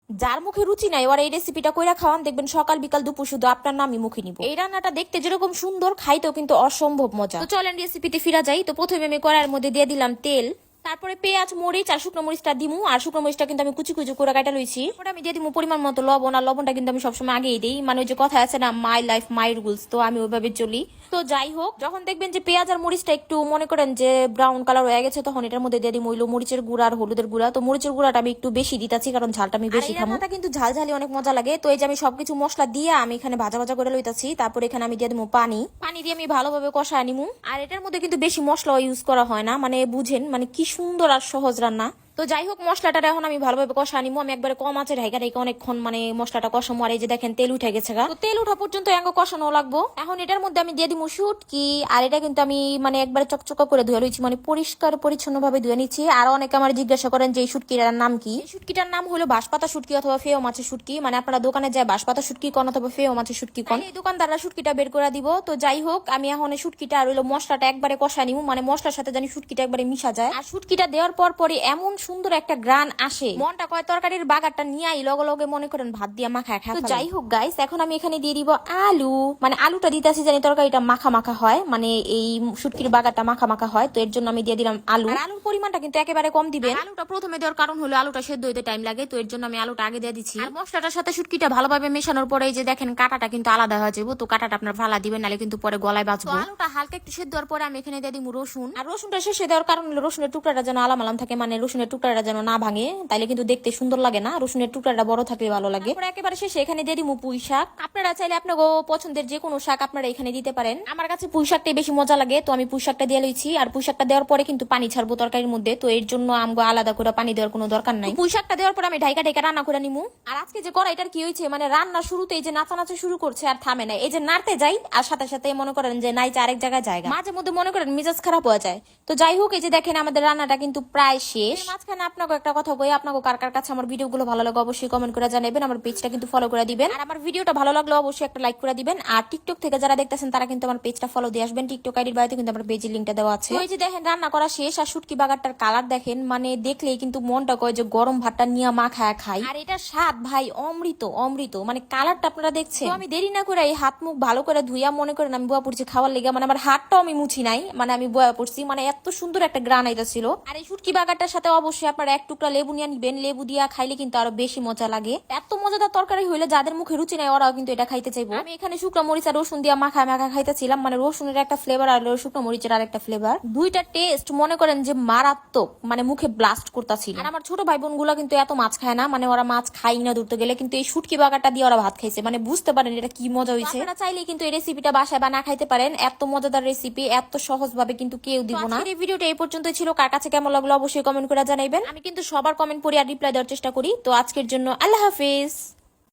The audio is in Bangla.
যার মুখে রুচি নাই ওরা এই রেসিপিটা কইরা খাওয়ান, দেখবেন সকাল বিকাল দুপুর শুধু আপনার নামই মুখে নিব। এই রান্নাটা দেখতে যেরকম সুন্দর, খাইতেও কিন্তু অসম্ভব মজা। তো চলেন রেসিপিতে ফিরা যাই। তো প্রথমে আমি কড়াইয়ের মধ্যে দিয়ে দিলাম তেল, তারপরে পেঁয়াজ মরিচ আর শুকনো মরিচটা দিমু। আর শুকনো মরিচটা কিন্তু আমি কুচি কুচি করে কাটা লইছি। ওটা আমি দিয়ে দিমু পরিমাণ মতো লবণ। আর লবণটা কিন্তু আমি সবসময় আগেই দিই, মানে ওই যে কথা আছে না, মাই লাইফ মাই রুলস, তো আমি ওইভাবে চলি। তো যাই হোক, যখন দেখবেন যে পেঁয়াজ আর মরিচটা একটু মনে করেন যে ব্রাউন কালার হয়ে গেছে, তখন এটার মধ্যে দিয়ে দিমু হইলো মরিচের গুঁড়া আর হলুদের গুঁড়া। তো মরিচের গুঁড়াটা আমি একটু বেশি দিতাছি, কারণ ঝালটা আমি বেশি খাবো। এটা কিন্তু ঝাল ঝালি অনেক মজা লাগে। তো এই যে আমি সবকিছু মশলা দিয়ে আমি এখানে ভাজা ভাজা করে লইতাছি। তারপর এখানে আমি দিয়ে দিমু পানি। পানি দিয়ে আমি ভালোভাবে কষায় নিমু। আর এটার মধ্যে কিন্তু বেশি মশলা ইউজ করা হয় না, মানে বুঝেন মানে কি সুন্দর আর সহজ রান্না। তো যাই হোক, মশলাটা এখন আমি ভালোভাবে কষা নিবো। আমি একবারে কম আছে ঢাকা রেখে অনেকক্ষণ মানে মশলাটা কষামো। আর এই যে দেখেন তেল উঠে গেছে গা। তো তেল উঠা পর্যন্ত এঙ্গ কষানো লাগবো। এখন এটার মধ্যে আমি দিয়ে দিব শুটকি। আর এটা কিন্তু আমি মানে একবারে চকচকা করে ধুয়ে লইছি, মানে পরিষ্কার পরিচ্ছন্ন ভাবে ধুয়ে নিচ্ছি। আর অনেকে আমার জিজ্ঞাসা করেন যে এই শুটকিটার নাম কি। এই শুটকিটার নাম হলো বাঁশপাতা শুটকি অথবা ফেও মাছের শুটকি। মানে আপনারা দোকানে যায় বাঁশপাতা শুটকি কোন অথবা ফেও মাছের শুটকি কোন, এই দোকানদাররা শুটকিটা বের করে দিব। তো যাই হোক, আমি এখন এই শুটকিটা আর হইলো মশলাটা একবারে কষা নিবো, মানে মশলার সাথে জানি শুটকিটা একবারে মিশা যায়। আর শুটকিটা দেওয়ার পর পরে এমন সুন্দর একটা গ্রান আসে, মনটা কয় তরকারির বাগারটা নিয়ে লগে লগে মনে করেন ভাত দিয়া মাখা খা। তো যাই হোক গাইস, এখন আমি এখানে দিয়ে দিব আলু। মানে আলুটা দিতে আসি জানি তরকারিটা মাখা মাখা হয়, মানে এই শুটকির বাগারটা মাখা মাখা হয়। তো এর জন্য আমি দিয়ে দিলাম আলু। আর আলুর পরিমাণটা কিন্তু একেবারে কম দিবেন। আলুটা প্রথমে দেওয়ার কারণ হলো আলুটা সেদ্ধ হইতে টাইম লাগে, তো এর জন্য আমি আলুটা আগে দিয়ে দিচ্ছি। আর মশলাটার সাথে শুটকিটা ভালোভাবে মেশানোর পরে এই যে দেখেন কাটাটা কিন্তু আলাদা হয়ে যাবে। তো কাটাটা আপনার ফালা দিবেন, নাহলে কিন্তু পরে গলায় বাঁচবো। আলুটা হালকা একটু সেদ্ধ হওয়ার পরে আমি এখানে দিয়ে দিব রসুন। আর রসুনটা শেষে দেওয়ার কারণ হলো রসুনের টুকরাটা যেন আলাম আলাম থাকে, মানে রসুনের টুকরাটা যেন না ভাঙে, তাইলে কিন্তু দেখতে সুন্দর লাগে না। রসুনের টুকরাটা বড় থাকলে ভালো লাগে। তারপরে একেবারে শেষে এখানে দিয়ে দিব পুঁই শাক। আপনারা চাইলে আপনার পছন্দের যে কোনো শাক আপনারা এখানে দিতে পারেন। আমার কাছে পুঁই শাকটাই বেশি মজা লাগে, তো আমি পুঁই শাকটা দিয়ে লইছি। আর পুঁই শাকটা দেওয়ার পরে কিন্তু পানি ছাড়বো তরকারির মধ্যে, তো এর জন্য আমগো আলাদা করে পানি দেওয়ার কোনো দরকার নাই। পুঁই শাকটা দেওয়ার পরে আমি ঢাইকা ঢাইকা রান্না করে নিমু। আর আজকে যে কড়াইটার কি হয়েছে, মানে রান্না শুরুতেই যে নাচানাচি শুরু করছে আর থামে না। এই যে নাড়তে যাই আর সাথে সাথে মনে করেন যে নাইচে আরেক জায়গায় জায়গা, মাঝে মধ্যে মনে করেন মেজাজ খারাপ হয়ে যায়। তো যাই হোক, এই যে দেখেন আমাদের রান্নাটা কিন্তু প্রায় শেষ। মাঝখানে আপনাকে একটা কথা কই, আপনাকে কার কার কাছে আমার ভিডিওগুলো ভালো লাগে অবশ্যই কমেন্ট করে জানাবেন। আমার পেজটা কিন্তু ফলো করে দিবেন। আর আমার ভিডিওটা ভালো লাগলে অবশ্যই একটা লাইক করে দিবেন। আর টিকটক থেকে যারা দেখতেছেন তারা কিন্তু আমার পেজটা ফলো দিয়ে আসবেন। টিকটক আইডির বাইরে কিন্তু আমার পেজের লিংকটা দেওয়া আছে। ওই যে দেখেন রান্না করা শেষ। আর শুটকি বাগারটার কালার দেখেন, মানে দেখলেই কিন্তু মনটা কয় যে গরম ভাতটা নিয়ে মা খাই। আর এটা স্বাদ ভাই অমৃত অমৃত, মানে কালারটা আপনারা দেখছেন। তো আমি দেরি না করে এই হাত মুখ ভালো করে ধুইয়া মনে করেন আমি বুয়া পড়ছি খাওয়ার লেগে, মানে আমার হাতটাও আমি মুছি নাই, মানে আমি বুয়া পড়ছি, মানে এত সুন্দর একটা গ্রান আইতা ছিল। আর এই শুটকি বাগারটার সাথে অবশ্যই আপনারা এক টুকরা লেবু নিয়ে নিবেন। লেবু দিয়া খাইলে কিন্তু আরো বেশি মজা লাগে। এত মজাদার তরকারি হইলে যাদের মুখে রুচি নাই ওরাও কিন্তু এটা খাইতে চাইবো। আমি এখানে শুকনো মরিচ আর রসুন দিয়া মাখা মাখা খাইতেছিলাম, মানে রসুনের একটা ফ্লেভার আর শুকনো মরিচের আর একটা ফ্লেভার, দুইটা টেস্ট মনে করেন যে মারাত্মক, মানে মুখে ব্লাস্ট করতেছিল। আর আমার ছোট ভাই বোন গুলা কিন্তু এত মাছ খায় না, মানে ওরা মাছ খাই না ধরতে গেলে, কিন্তু এই শুটকি বাগারটা দিয়ে ওরা ভাত খাইছে, মানে বুঝতে পারেন এটা কি মজা হয়েছে। আপনারা চাইলে কিন্তু এই রেসিপিটা বাসায় বানা খাইতে পারেন। এত মজাদার রেসিপি এত সহজ ভাবে কিন্তু কেউ দিব না। এই ভিডিওটা এই পর্যন্তই ছিল। কার কাছে কেমন লাগলো অবশ্যই কমেন্ট করে জানাইবেন। আমি কিন্তু সবার কমেন্ট পড়ি আর রিপ্লাই দেওয়ার চেষ্টা করি। তো আজকের জন্য আল্লাহ হাফেজ।